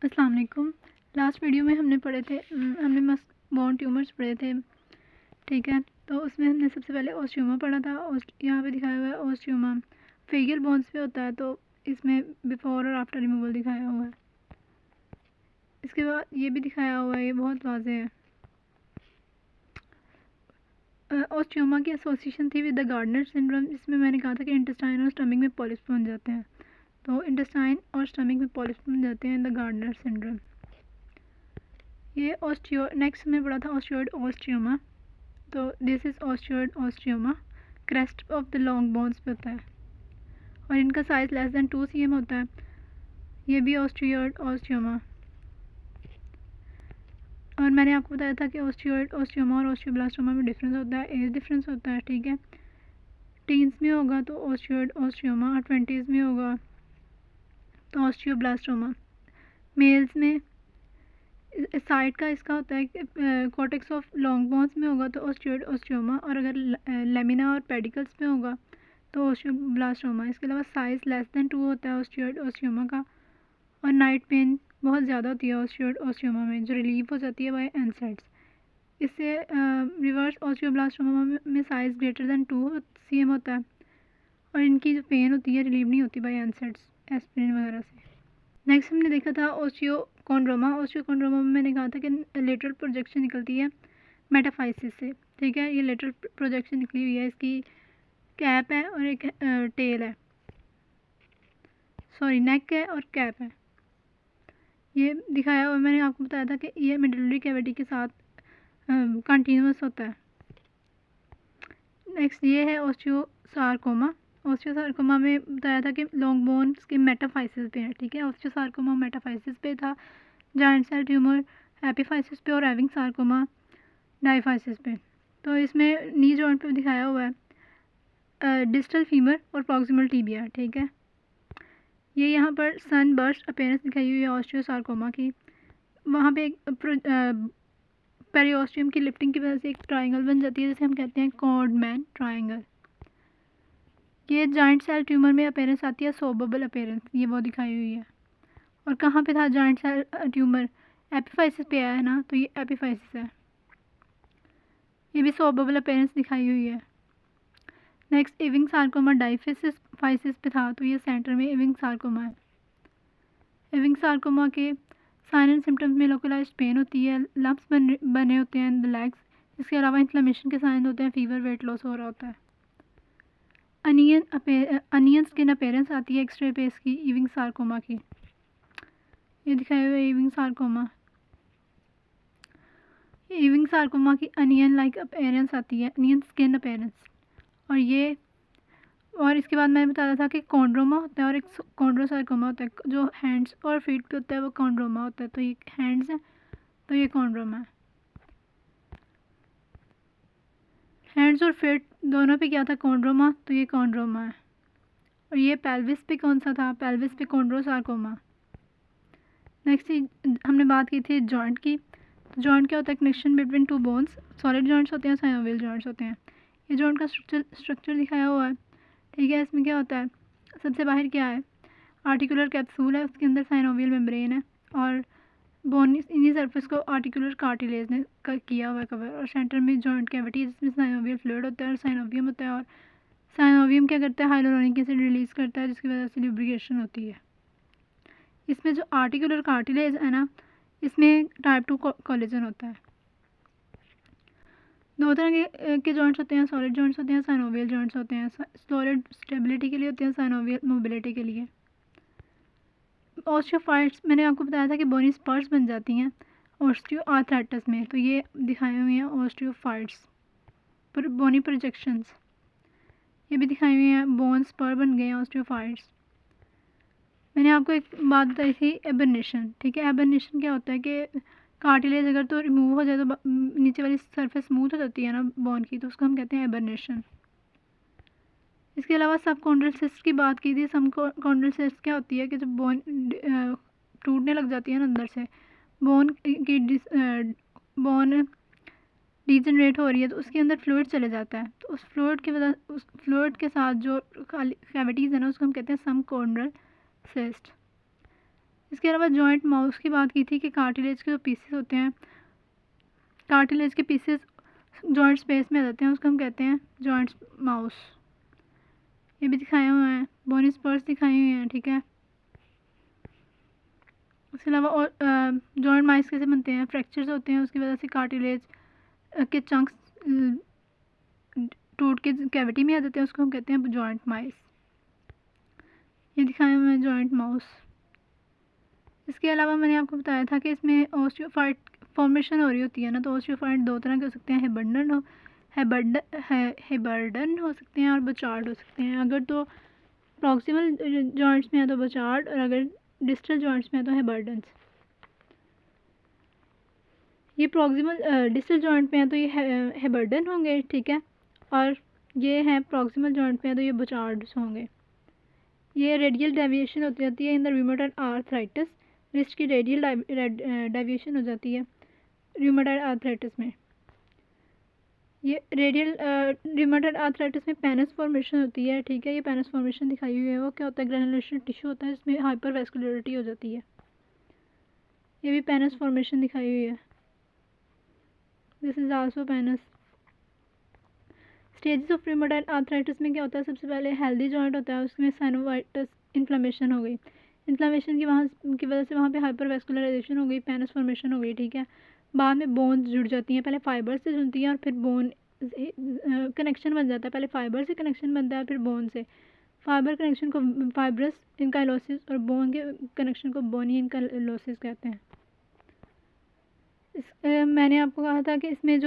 अस्सलाम वालेकुम। Last video में हमने पढ़े थे हमने मस्क बोन ट्यूमर्स पढ़े थे, ठीक है। तो उसमें हमने सबसे पहले ओस्टियोमा पढ़ा था। यहाँ पे दिखाया हुआ है ओस्टियोमा फेशियल बोन्स पे होता है, तो इसमें बिफोर और आफ्टर रिमूवल दिखाया हुआ है। इसके बाद ये भी दिखाया हुआ है, ये बहुत वाज़ेह है। ओस्टियोमा की एसोसिएशन थी विद द गार्डनर सिंड्रोम, जिसमें मैंने कहा था कि इंटेस्टाइन और स्टमक में पॉलिप्स बन जाते हैं। तो इंटेस्टाइन और स्टमक में पॉलिप्स बन जाते हैं द गार्डनर सिंड्रोम। ये नेक्स्ट हमने पढ़ा था ऑस्टियोइड ओस्टियोमा। तो this is osteoid osteoma, crest of the long bones पे होता है और इनका साइज़ लेस दैन 2 cm होता है। ये भी ऑस्टियोइड ओस्टियोमा। और मैंने आपको बताया था कि ऑस्टियोइड ओस्टियोमा और ऑस्टियोब्लास्टोमा में डिफरेंस होता है, एज डिफरेंस होता है, ठीक है। टीन्स में होगा तो ऑस्टियोइड ओस्टियोमा और 20s में होगा तो ऑस्टियोब्लास्टोमा। मेल्स में साइड का इसका होता है कि कॉर्टेक्स ऑफ लॉन्ग बोन्स में होगा तो ऑस्टियोइड ओस्टियोमा, और अगर लेमिना और पेडिकल्स में होगा तो ऑस्टियोब्लास्टोमा। इसके अलावा साइज़ लेस दैन 2 होता है ऑस्टियोइड ओस्टियोमा का, और नाइट पेन बहुत ज़्यादा होती है ऑस्टियोइड ओस्टियोमा में, जो रिलीव हो जाती है बाय एनसेड्स। इससे रिवर्स ऑस्टियोब्लास्टोमा में साइज़ ग्रेटर दैन 2 cm होता है और इनकी जो पेन होती है रिलीव नहीं होती बाय एनसेड्स एस्पिरिन वगैरह से। नेक्स्ट हमने देखा था ओस्टियोकोंड्रोमा। ओस्टियोकोंड्रोमा में मैंने कहा था कि लेटरल प्रोजेक्शन निकलती है मेटाफाइसिस से, ठीक है। ये लेटरल प्रोजेक्शन निकली हुई है, इसकी कैप है और एक टेल है, सॉरी नेक है और कैप है। ये दिखाया हुआ मैंने आपको बताया था कि ये मेडुलरी कैविटी के साथ कंटिन्यूस होता है। नेक्स्ट ये है ओस्टियोसार्कोमा। ओस्टियोसार्कोमा में बताया था कि लॉन्ग बोन्स के मेटाफाइसिस पे है, ठीक है। ओस्टियोसार्कोमा मेटाफाइसिस पे था, जाइंट सेल ट्यूमर एपिफाइसिस पे और हैविंग सार्कोमा डाइफाइसिस पे। तो इसमें नी जॉइंट पे दिखाया हुआ है डिस्टल फीमर और प्रॉक्सिमल टीबिया, ठीक है। ये यहाँ पर सन बर्स्ट अपीयरेंस दिखाई हुई है ऑस्टियोसार्कोमा की। वहाँ पे एक पेरिओस्टियम की लिफ्टिंग की वजह से एक ट्रायंगल बन जाती है, जिसे हम कहते हैं कॉर्डमैन ट्रायंगल। ये जॉइंट सेल ट्यूमर में अपीयरेंस आती है सो बबल अपीयरेंस, ये वो दिखाई हुई है। और कहाँ पे था जॉइंट सेल ट्यूमर? एपिफाइसिस पे आया है ना, तो ये एपिफाइसिस है। ये भी सो बबल अपीयरेंस दिखाई हुई है। नेक्स्ट इविंग सार्कोमा डाइफाइसिस पे था, तो ये सेंटर में इविंग सार्कोमा है। इविंग सार्कोमा के साइन एंड सिम्टम्स में लोकलाइज्ड पेन होती है, लम्प्स बने होते हैं इन द लेग्स। इसके अलावा इन्फ्लेमेशन के साइन होते हैं, फीवर, वेट लॉस हो रहा होता है। अनियन स्किन अपीयरेंस आती है एक्सरे पे इसकी इविंग सार्कोमा की। ये दिखाया हुआ है इविंग सार्कोमा। इविंग सार्कोमा की अनियन लाइक अपीयरेंस आती है, अनियन स्किन अपीयरेंस। और इसके बाद मैंने बताया था कि कॉन्ड्रोमा होता है और एक कॉन्ड्रोसार्कोमा होता है, जो हैंड्स और फीट पे होता है वो कॉन्ड्रोमा होता है। तो ये हैंड्स है तो ये कॉन्ड्रोमा है। हैंड्स और फीट दोनों पे क्या था? कॉन्ड्रोमा, तो ये कॉन्ड्रोमा है। और ये पेल्विस पे कौन सा था? पेल्विस पे कॉन्ड्रोसार्कोमा। नेक्स्ट हमने बात की थी जॉइंट की। जॉइंट क्या होता है? Connection between two bones. Solid joints होते हैं, साइनोवियल जॉइंट्स होते हैं। ये जॉइंट का स्ट्रक्चर दिखाया हुआ है, ठीक है। इसमें क्या होता है? सबसे बाहर क्या है? आर्टिकुलर कैप्सूल है, उसके अंदर साइनोवियल मेम्ब्रेन है और बोन इन्हीं सरफेस को आर्टिकुलर कार्टिलेज ने किया हुआ है कवर। और सेंटर में जॉइंट कैविटी है जिसमें साइनोवियल फ्लूइड होता है और साइनोवियम होता है। और साइनोवियम क्या करता है? हाइलोरोनिक एसिड रिलीज़ करता है, जिसकी वजह से लुब्रिकेशन होती है। इसमें जो आर्टिकुलर कार्टिलेज है ना, इसमें टाइप 2 कोलेजन होता है। दो तरह के जॉइंट्स होते हैं, सॉलिड जॉइंट्स होते हैं, साइनोवियल जॉइंट्स होते हैं। सॉलिड स्टेबिलिटी के लिए होते हैं, साइनोवियल मोबिलिटी के लिए। ऑस्टियोफाइट्स मैंने आपको बताया था कि बोनी स्पर्स बन जाती हैं ऑस्टियोआर्थराइटिस में, तो ये दिखाई हुई हैं ऑस्टियोफाइट्स। बोनी प्रोजेक्शंस ये भी दिखाई हुई हैं, बोन स्पर बन गए हैं ऑस्टियोफाइट्स। मैंने आपको एक बात बताई थी एबर्नेशन, ठीक है। एबर्नेशन क्या होता है कि कार्टिलेज अगर तो रिमूव हो जाए तो नीचे वाली सरफेस स्मूथ हो जाती है ना बोन की, तो उसको हम कहते हैं एबर्नेशन। इसके अलावा सब कॉन्ड्रल सिस्ट की बात की थी। सब कॉन्ड्रल सिस्ट क्या होती है कि जब बोन टूटने लग जाती है ना अंदर से, बोन डिजनरेट हो रही है, तो उसके अंदर फ्लूइड चले जाता है। तो उस फ्लूइड के साथ जो कैविटीज़ है ना, उसको हम कहते हैं सम कॉन्ड्रल सिस्ट। इसके अलावा जॉइंट माउस की बात की थी कि कार्टिलेज के जो पीसेस होते हैं, कार्टिलेज के पीसेस जॉइंट स्पेस में आ जाते हैं, उसको हम कहते हैं जॉइंट माउस। ये भी दिखाए हुए हैं, बोनी स्पर्स दिखाई हुई हैं, ठीक है। इसके अलावा और जॉइंट माइस कैसे बनते हैं, फ्रैक्चर्स होते हैं, उसकी वजह से कार्टिलेज के चंक्स टूट के कैविटी में आ जाते हैं, उसको हम कहते हैं जॉइंट माइस। ये दिखाए हुए हैं जॉइंट माउस। इसके अलावा मैंने आपको बताया था कि इसमें ऑस्टियोफाइट फॉर्मेशन हो रही होती है ना, तो ऑस्टियोफाइट दो तरह के हो सकते हैं, हेबर्डन हो सकते हैं और बचार्ड हो सकते हैं। अगर तो प्रॉक्सिमल जॉइंट्स में है तो बचार्ड, और अगर डिस्टल जॉइंट्स में है तो हेबर्डन्स। ये प्रॉक्सिमल डिस्टल जॉइंट में है तो ये हेबर्डन होंगे, ठीक है, और ये है प्रॉक्सिमल जॉइंट में है तो ये बचार्ड्स होंगे। ये रेडियल डेविएशन होती जाती है in the rheumatoid arthritis, wrist की रेडियल डेविएशन हो जाती है रूमेटॉइड आर्थराइटिस में। ये रेडियल रूमेटॉइड आर्थराइटिस में पेनस फॉर्मेशन होती है, ठीक है। ये पेनस फॉर्मेशन दिखाई हुई है, वो क्या होता है, ग्रेनुलेशन टिश्यू होता है जिसमें हाइपरवैस्कुलरिटी हो जाती है। ये भी पेनस फॉर्मेशन दिखाई हुई है, this is also penis. Stages of rheumatoid arthritis में क्या होता है, सबसे पहले हेल्दी जॉइंट होता है, उसमें साइनोवाइटिस इन्फ्लेमेशन हो गई, इन्फ्लेमेशन की वजह से वहाँ पे हाइपरवैस्कुलराइजेशन हो गई, पेनस फॉर्मेशन हो गई, ठीक है। बाद में बोन्स जुड़ जाती हैं, पहले फाइबर से जुड़ती हैं और फिर बोन कनेक्शन बन जाता है, पहले फाइबर से कनेक्शन बनता है फिर बोन से। फाइबर कनेक्शन को फाइब्रस इनकाइलोसिस और बोन के कनेक्शन को बोनी इनकाइलोसिस कहते हैं। मैंने आपको कहा था कि इसमें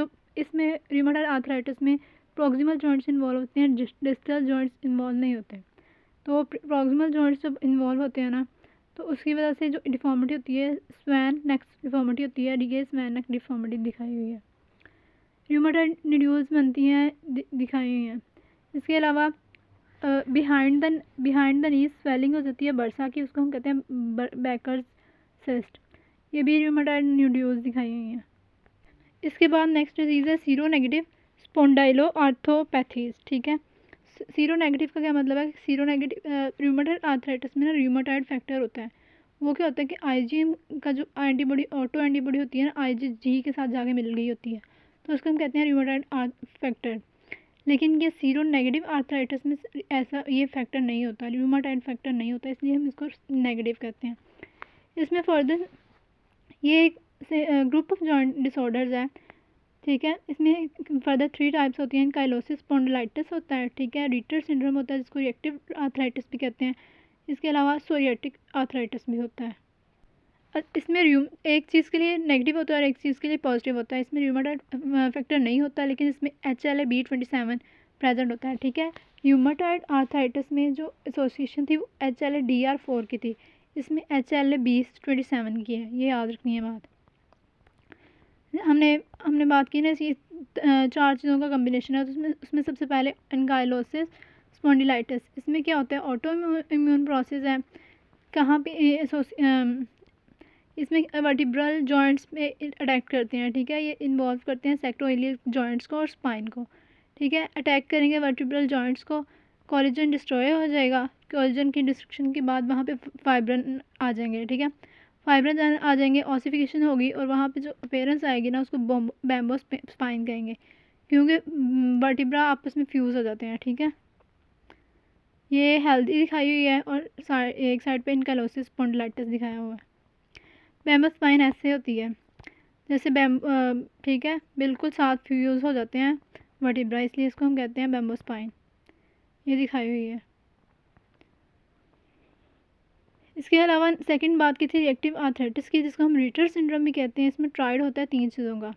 रूमेटॉइड आर्थराइटिस में प्रॉक्सिमल जॉइंट्स इन्वॉल्व होते हैं, डिस्टल जॉइंट्स इन्वॉल्व नहीं होते। तो प्रॉक्सिमल जॉइंट्स जब इन्वॉल्व होते हैं ना, तो उसकी वजह से जो डिफॉर्मिटी होती है, स्वैन नेक डिफॉर्मिटी होती है, ये स्वैन नेक डिफॉर्मिटी दिखाई हुई है। रूमेटॉइड न्यूड्यूल्स बनती हैं, दिखाई हुई हैं। इसके अलावा बिहाइंड द नीज स्वेलिंग हो जाती है बरसा की, उसको हम कहते हैं बैकर्स सिस्ट। ये भी रूमेटॉइड न्यूड्यूल्स दिखाई हुई हैं। इसके बाद नेक्स्ट डिजीज़ है सीरो नेगेटिव स्पॉन्डाइलो आर्थोपैथीज, ठीक है। सीरो नेगेटिव का क्या मतलब है, सीरो नेगेटिव रूमेटॉइड आर्थराइटिस में ना रूमेटॉइड फैक्टर होता है, वो क्या होता है कि आईजीएम का जो एंटीबॉडी ऑटो एंटीबॉडी होती है ना, आईजीजी के साथ जाके मिल गई होती है, तो उसको हम कहते हैं रूमेटॉइड फैक्टर। लेकिन ये सीरो नेगेटिव आर्थराइटिस में ऐसा ये फैक्टर नहीं होता, रूमेटॉइड फैक्टर नहीं होता, इसलिए हम इसको नेगेटिव कहते हैं। इसमें फर्दर ये एक ग्रुप ऑफ जॉइंट डिसऑर्डर्स है, ठीक है। इसमें फर्दर 3 टाइप्स होती हैं, एनकाइलोसिस स्पॉन्डिलाइटिस होता है, ठीक है, रिटर सिंड्रोम होता है जिसको रिएक्टिव आर्थराइटिस भी कहते हैं। इसके अलावा सोरियाटिक आर्थराइटिस भी होता है। इसमें एक चीज़ के लिए नेगेटिव होता है और एक चीज़ के लिए पॉजिटिव होता है। इसमें रूमेटॉइड फैक्टर नहीं होता, लेकिन इसमें HLA-B27 प्रेजेंट होता है, ठीक है। रूमेटॉइड आर्थराइटिस में जो एसोसिएशन थी वो HLA-DR4 की थी, इसमें HLA-B27 की है, ये याद रखनी है बात। हमने बात की ना, ये 4 चीज़ों का कम्बिनेशन है, तो उसमें सबसे पहले एनकाइलोसिस स्पॉन्डिलाइटिस। इसमें क्या होता है, ऑटो इम्यून प्रोसेस है, कहाँ पे इसमें वर्टिब्रल जॉइंट्स में अटैक करते हैं, ठीक है। ये इन्वॉल्व करते हैं सेक्टोइलियल जॉइंट्स को और स्पाइन को, ठीक है। अटैक करेंगे वर्टिब्रल जॉइंट्स को, कोलेजन डिस्ट्रॉय हो जाएगा, कोलेजन की डिस्ट्रक्शन के बाद वहाँ पे फाइब्रिन आ जाएंगे, ठीक है। फाइब्रिन आ जाएंगे, ऑसिफिकेशन होगी और वहाँ पे जो अपीयरेंस आएगी ना, उसको बैम्बो स्पाइन कहेंगे, क्योंकि वर्टिब्रा आपस में फ्यूज़ हो जाते हैं, ठीक है। ये हेल्दी दिखाई हुई है और एक साइड पे एनकाइलोसिस स्पॉन्डिलाइटिस दिखाया हुआ है। बैम्बो स्पाइन ऐसे होती है जैसे ठीक है, बिल्कुल साथ फ्यूज़ हो जाते हैं वर्टिब्रा, इसलिए इसको हम कहते हैं बैम्बो स्पाइन, ये दिखाई हुई है। इसके अलावा सेकंड बात की थी रिएक्टिव आर्थराइटिस की, जिसको हम रिटर सिंड्रोम भी कहते हैं। इसमें ट्राइड होता है 3 चीज़ों का,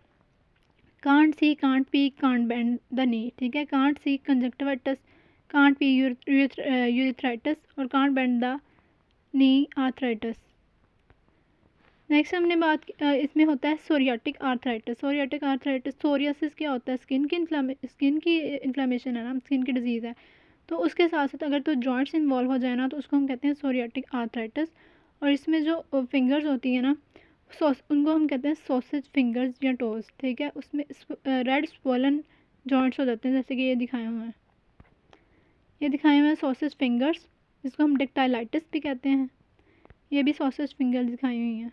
can't see, can't pee, can't bend the knee, ठीक है। Can't see conjunctivitis, can't pee urethritis और can't bend the knee arthritis. Next हमने इसमें होता है psoriatic arthritis. Psoriatic arthritis, psoriasis क्या होता है, स्किन की इन्फ्लेमेशन है ना, स्किन की डिजीज़ है, तो उसके साथ साथ अगर तो जॉइंट्स इन्वॉल्व हो जाए ना, तो उसको हम कहते हैं सोरियाटिक आर्थराइटिस। और इसमें जो फिंगर्स होती हैं ना, उनको हम कहते हैं सॉसेज फिंगर्स या टोज, ठीक है। उसमें रेड स्वोलन जॉइंट्स हो जाते हैं, जैसे कि ये दिखाए हुए हैं, ये दिखाए हुए हैं सॉसेज फिंगर्स, जिसको हम डेक्टाइलाइटिस भी कहते हैं। ये भी सॉसेज फिंगर दिखाई हुई हैं।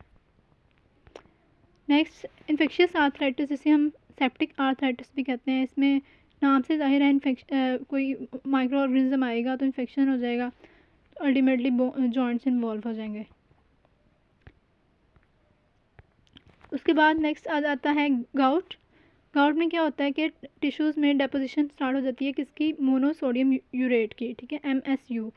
नेक्स्ट इन्फेक्शियस आर्थराइटिस, जिसे हम सेप्टिक आर्थराइटिस भी कहते हैं। इसमें नाम से ज़ाहिर है कोई माइक्रो ऑर्गेनिज्म आएगा तो इन्फेक्शन हो जाएगा, अल्टीमेटली जॉइंट्स इन्वॉल्व हो जाएंगे। उसके बाद नेक्स्ट आ जाता है गाउट। गाउट में क्या होता है कि टिश्यूज़ में डेपोजिशन स्टार्ट हो जाती है किसकी, मोनोसोडियम यूरेट की, ठीक है, MSU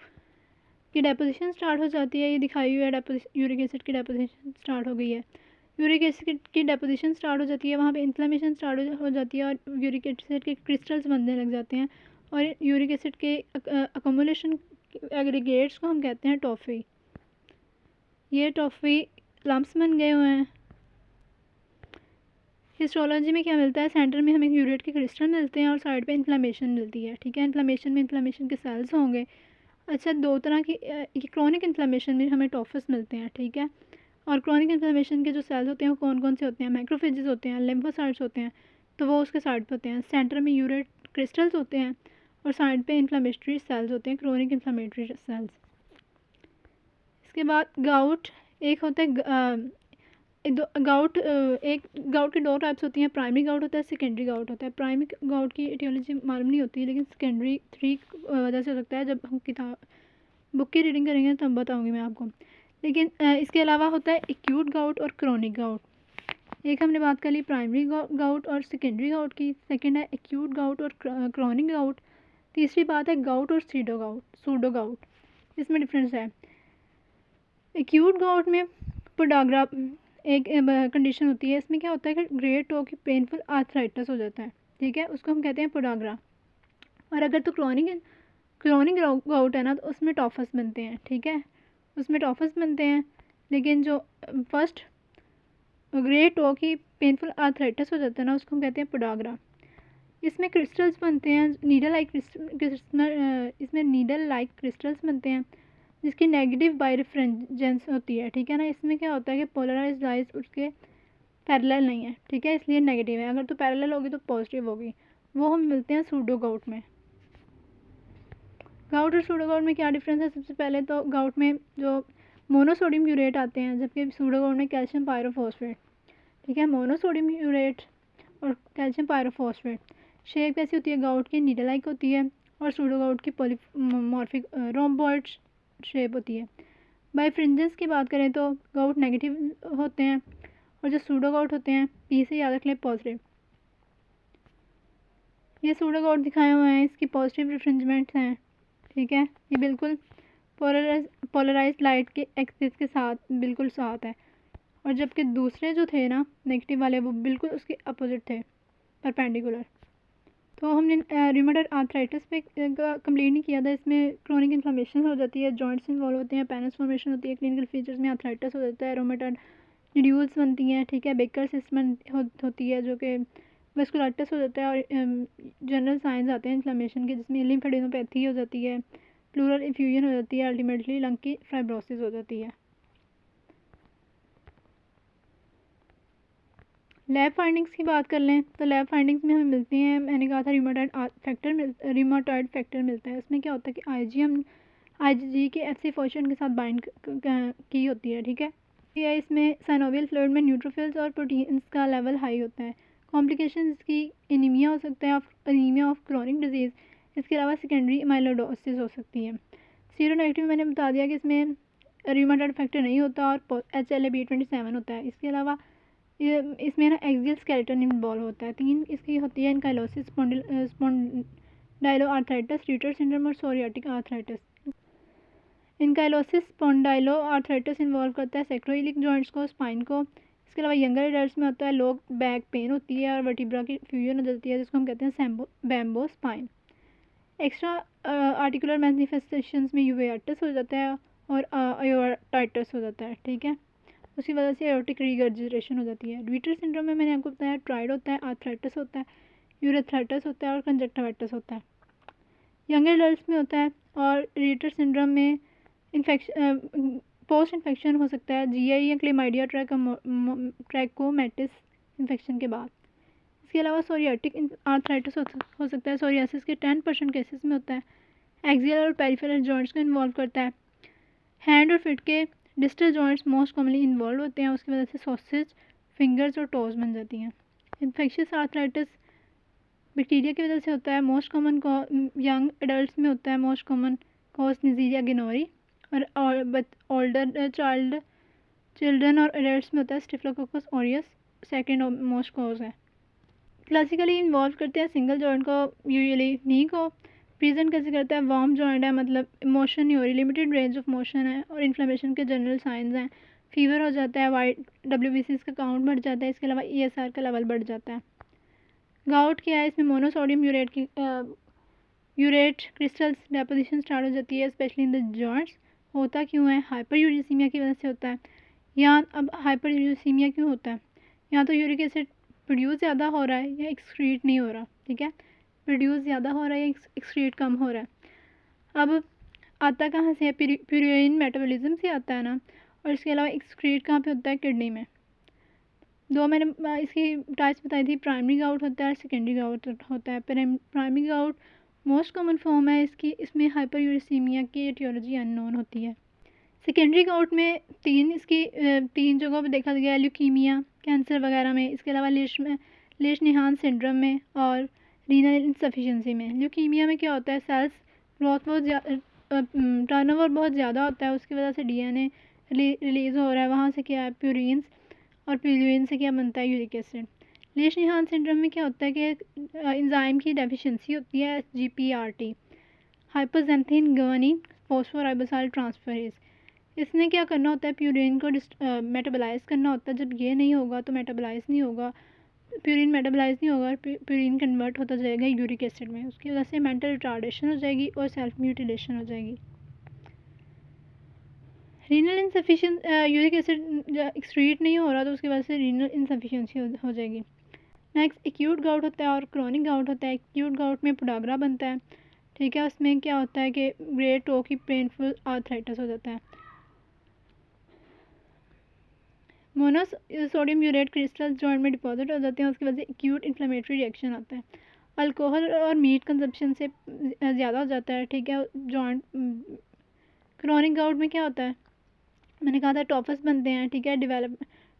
की डेपोजिशन स्टार्ट हो जाती है। ये दिखाई हुई है, यूरिक एसिड की डेपोजिशन स्टार्ट हो गई है। यूरिक एसिड की डेपोजिशन स्टार्ट हो जाती है, वहाँ पे इन्फ्लेमेशन स्टार्ट हो जाती है और यूरिक एसिड के क्रिस्टल्स बनने लग जाते हैं और यूरिक एसिड के अकोमुलेशन एग्रीगेट्स को हम कहते हैं टॉफ़ी। ये टॉफ़ी लम्प्स बन गए हुए हैं। हिस्टोलॉजी में क्या मिलता है, सेंटर में हमें यूरेट के क्रिस्टल मिलते हैं और साइड पे इन्फ्लेमेशन मिलती है, ठीक है। इन्फ्लेमेशन में इन्फ्लेमेशन के सेल्स होंगे। अच्छा, दो तरह की क्रॉनिक इन्फ्लेमेशन में हमें टॉफस मिलते हैं, ठीक है। और क्रॉनिक इन्फ्लेमेशन के जो सेल्स होते हैं वो कौन कौन से होते हैं, मैक्रोफेजेस होते हैं, लिम्फोसाइट्स होते हैं, तो वो उसके साइड पे होते हैं। सेंटर में यूरेट क्रिस्टल्स होते हैं और साइड पे इन्फ्लेमेटरी सेल्स होते हैं, क्रोनिक इन्फ्लेमेटरी सेल्स। इसके बाद गाउट, एक होता है गाउट के दो टाइप्स होती हैं, प्राइमरी गाउट होता है, सेकेंडरी गाउट होता है। प्राइमरी गाउट की एटियोलॉजी मालूम नहीं होती है, लेकिन सेकेंडरी 3 वजह से हो सकता है। जब हम किताब बुक की रीडिंग करेंगे तब बताऊंगी मैं आपको। लेकिन इसके अलावा होता है एक्यूट गाउट और क्रोनिक गाउट। एक हमने बात कर ली प्राइमरी गाउट और सेकेंडरी गाउट की, सेकेंड है एक्यूट गाउट और क्रोनिक गाउट, तीसरी बात है गाउट और सूडो गाउट। इसमें डिफरेंस है। एक्यूट गाउट में पोडाग्रा एक कंडीशन होती है, इसमें क्या होता है कि ग्रेट टो की पेनफुल आर्थराइटिस हो जाता है, ठीक है, उसको हम कहते हैं पोडाग्रा। और अगर तो क्रोनिक गाउट है ना, तो उसमें टॉफस बनते हैं, ठीक है, उसमें टॉफस बनते हैं। लेकिन जो फर्स्ट ग्रेट टो की पेनफुल आर्थराइटिस हो जाता है ना, उसको हम कहते हैं पोडाग्रा। इसमें क्रिस्टल्स बनते हैं, इसमें नीडल लाइक क्रिस्टल्स बनते हैं जिसकी नेगेटिव बायरेफ्रेंजेंस होती है, ठीक है ना। इसमें क्या होता है कि पोलराइज्ड लाइज उसके पैरेलल नहीं है, ठीक है, इसलिए नेगेटिव है। अगर तो पैरेलल होगी तो पॉजिटिव होगी। वो हम मिलते हैं सूडो गाउट में। गाउट और सूडो गाउट में क्या डिफरेंस है, सबसे पहले तो गाउट में जो मोनोसोडियम यूरेट आते हैं, जबकि सूडो गाउट में कैल्शियम पायरोफॉस्फेट, ठीक है। मोनोसोडियम यूरेट और कैल्शियम पायरोफॉस्फेट। शेप कैसी होती है, गाउट की नीडल लाइक होती है और सूडो गाउट की पॉलीमॉर्फिक रोम्बॉइड शेप होती है। बाय फ्रिंजेस की बात करें तो गाउट नेगेटिव होते हैं और जो सूडो गाउट होते हैं, पी से याद रख लें पॉजिटिव। ये सूडो गाउट दिखाए हुए हैं, इसकी पॉजिटिव रिफ्रिंजमेंट्स हैं, ठीक है। ये बिल्कुल पोलराइज्ड लाइट के एक्सिस के साथ बिल्कुल साथ है, और जबकि दूसरे जो थे ना नेगेटिव वाले, वो बिल्कुल उसके अपोजिट थे, परपेंडिकुलर। तो हमने रूमेटॉइड आर्थराइटिस पे कंप्लीट नहीं किया था। इसमें क्रोनिक इन्फ्लेमेशन हो जाती है, जॉइंट्स इन्वॉल्व होते हैं, पेनस फॉर्मेशन होती है, क्लिनिकल फीचर्स में आर्थराइटिस हो जाता है, रूमेटॉइड न्यूड्यूल्स बनती हैं, ठीक है, बेकर सिस्टम होती है जो कि वेस्कुलाइटिस हो जाता है, और जनरल साइंस आते हैं इन्फ्लेमेशन के, जिसमें लिम्फेडेनोपैथी हो जाती है, प्लूरल इफ्यूजन हो जाती है, अल्टीमेटली लंग की फाइब्रोसिस हो जाती है। लैब फाइंडिंग्स की बात कर लें तो लैब फाइंडिंग्स में हमें मिलती हैं, मैंने कहा था रूमेटॉइड फैक्टर मिलता है। इसमें क्या होता है कि आईजी के एफसी फंक्शन के साथ बाइंड की होती है, ठीक है। या इसमें साइनोवियल फ्लूइड में न्यूट्रोफिल्स और प्रोटीन्स का लेवल हाई होता है। कॉम्प्लिकेशन इसकी एनीमिया हो सकता है, एनीमिया ऑफ क्रोनिक डिजीज़। इसके अलावा सेकेंडरी माइलोडोसिस हो सकती है। सीरो नेगेटिव मैंने बता दिया कि इसमें रूमेटॉइड फैक्टर नहीं होता और HLA-B27 होता है। इसके अलावा इसमें ना एक्सियल स्केलेटन इन्वॉल्व होता है। 3 इसकी होती है ankylosis, spondyloarthritis, Reiter syndrome और psoriatic arthritis. Ankylosis spondyloarthritis involve करता है सैक्रोइलिक जॉइंट्स को, स्पाइन को। इसके अलावा यंगर एडल्ट्स में होता है लो बैक पेन होती है और वर्टिब्रा की फ्यूजन हो जाती है, जिसको हम कहते हैं bamboo spine. Extra articular manifestations में यूवेटिस हो जाता है और अयोर्टाइटिस हो जाता है, ठीक है। उसी वजह से एरोटिक रिगर्जिटेशन हो जाती है। रीटर सिंड्रोम में मैंने आपको बताया ट्राइड होता है, आर्थराइटिस होता है, यूरेथ्राइटिस होता है और कंजक्टिवाइटिस होता है। यंग एडल्ट्स में होता है। और रीटर सिंड्रोम में इन्फेक्शन पोस्ट इन्फेक्शन हो सकता है, जीआई या क्लेमाइडिया ट्रैकोमैटिस इन्फेक्शन के बाद। इसके अलावा सोरियाटिक आर्थराइटिस हो सकता है, सोरियासिस के 10% केसेस में होता है। एक्सियल और पेरिफेरल जॉइंट्स को इन्वॉल्व करता है। हैंड और फिट के distal joints most commonly involve होते हैं, उसकी वजह से सॉसेज, फिंगर्स और टोज बन जाती हैं। इन्फेक्शियस आर्थराइटिस बैक्टीरिया की वजह से होता है, मोस्ट कॉमन यंग एडल्ट्स में होता है, मोस्ट कॉमन कॉज निजीरिया गिनोरी, और ओल्डर चिल्ड्रन और एडल्ट्स में होता है स्टिफ्लोकोकस ऑरियस, सेकेंड मोस्ट कॉज है। क्लासिकली इन्वॉल्व करते हैं सिंगल जॉइंट को, यूजुअली नी को। प्रेजेंट कैसे करता है, वार्म जॉइंट है, मतलब मोशन नहीं हो रही, लिमिटेड रेंज ऑफ मोशन है, और इन्फ्लेमेशन के जनरल साइंस हैं, फीवर हो जाता है, वाइट WBCs का काउंट बढ़ जाता है, इसके अलावा ESR का लेवल बढ़ जाता है। गाउट क्या है, इसमें monosodium urate crystals deposition start हो जाती है, स्पेशली इन द जॉइंट्स। होता क्यों है, हाइपर यूरिसीमिया की वजह से होता है। यहाँ अब हाइपर यूरिसीमिया क्यों होता है, यहाँ तो यूरिक एसिड प्रोड्यूस ज़्यादा हो रहा है या एक्सक्रीट नहीं हो रहा, ठीक है, प्रोड्यूस ज़्यादा हो रहा है या एक्सक्रीट कम हो रहा है। अब आता कहाँ से है, प्यूरिन मेटाबॉलिज्म से आता है ना, और इसके अलावा एक्सक्रीट कहाँ पे होता है, किडनी में। दो मैंने इसकी टाइप्स बताई थी, प्राइमरी गाउट होता है, सेकेंडरी गाउट होता है। Primary gout most common form है इसकी, इसमें हाइपर यूरिसीमिया की एटियोलॉजी अननोन होती है। सेकेंडरी गाउट में तीन जगहों पे देखा गया है, ल्यूकीमिया, कैंसर वगैरह में, इसके अलावा लेश-निहान सिंड्रोम में और रीनल इंसफिशिएंसी में। ल्यूकीमिया में क्या होता है, सेल्स ग्रोथ टर्नओवर बहुत ज़्यादा होता है, उसकी वजह से DNA रिलीज़ हो रहा है, वहाँ से क्या है प्यूरिन्स, और प्यूरिन से क्या बनता है, यूरिक एसिड। लेश-निहान सिंड्रोम में क्या होता है कि एंजाइम की डेफिशिएंसी होती है, SGPRT, hypoxanthine governing phosphoribosyl transferase. इसने क्या करना होता है, प्यूरिन को मेटाबोलाइज करना होता है। जब ये नहीं होगा तो मेटाबोलाइज नहीं होगा, प्यूरिन मेटाबोलाइज नहीं होगा, प्यूरिन कन्वर्ट होता जाएगा यूरिक एसिड में, उसकी वजह से मेंटल रिटार्डेशन हो जाएगी और सेल्फ म्यूटिलेशन हो जाएगी। Renal insufficient, uric acid excrete नहीं हो रहा तो उसकी वजह से रीनल इनसफिशिएंसी हो जाएगी। नेक्स्ट एक्यूट गाउट होता है और क्रॉनिक गाउट होता है। एक्यूट गाउट में पोडाग्रा बनता है, ठीक है, उसमें क्या होता है कि ग्रेड 2 की पेनफुल आर्थराइटिस हो जाता है। मोनोसोडियम यूरेट क्रिस्टल जॉइंट में डिपॉजिट हो जाते हैं, उसकी वजह से एक्यूट इन्फ्लेमेटरी रिएक्शन आता है। अल्कोहल और मीट कंजप्शन से ज़्यादा हो जाता है, ठीक है, जॉइंट। क्रॉनिक गाउट में क्या होता है, मैंने कहा था टॉफस बनते हैं, ठीक है,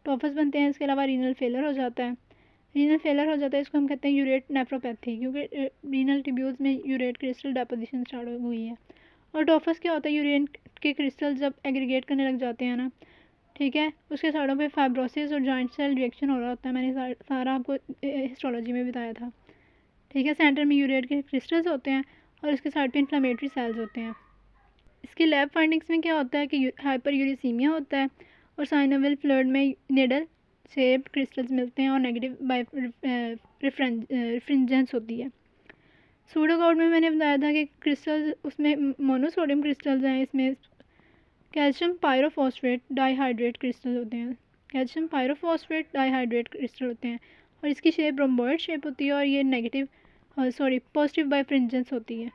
टॉफस बनते हैं, इसके अलावा रीनल फेलर हो जाता है। रीनल फेलर हो जाता है, इसको हम कहते हैं यूरेट नेफ्रोपैथी, क्योंकि रीनल ट्यूब्यूल्स में यूरेट क्रिस्टल डेपोजिशन स्टार्ट हुई है। और टॉफस क्या होता है, यूरेन के क्रिस्टल जब एग्रीगेट करने लग जाते हैं ना, ठीक है, उसके साइडों पे फाइब्रोसिस और जॉइंट सेल रिएक्शन हो रहा होता है, मैंने सारा आपको हिस्टोलॉजी में बताया था, ठीक है। सेंटर में यूरेट के क्रिस्टल्स होते हैं और इसके साइड पे इन्फ्लेमेटरी सेल्स होते हैं। इसके लैब फाइंडिंग्स में क्या होता है कि हाइपर यूरिसीमिया होता है और साइनोविल फ्लूइड में निडल शेप्ड क्रिस्टल्स मिलते हैं और नेगेटिव रिफ्रिंजेंस होती है। सूडो गाउट में मैंने बताया था कि क्रिस्टल्स उसमें मोनोसोडियम क्रिस्टल्स हैं, इसमें कैल्शियम पायरोफॉस्फेट डाइहाइड्रेट क्रिस्टल होते हैं, कैल्शियम पायरोफॉस्फेट डाइहाइड्रेट क्रिस्टल होते हैं, और इसकी शेप रोम्बॉइड शेप होती है और ये पॉजिटिव बाइफ्रिंजेंस होती है।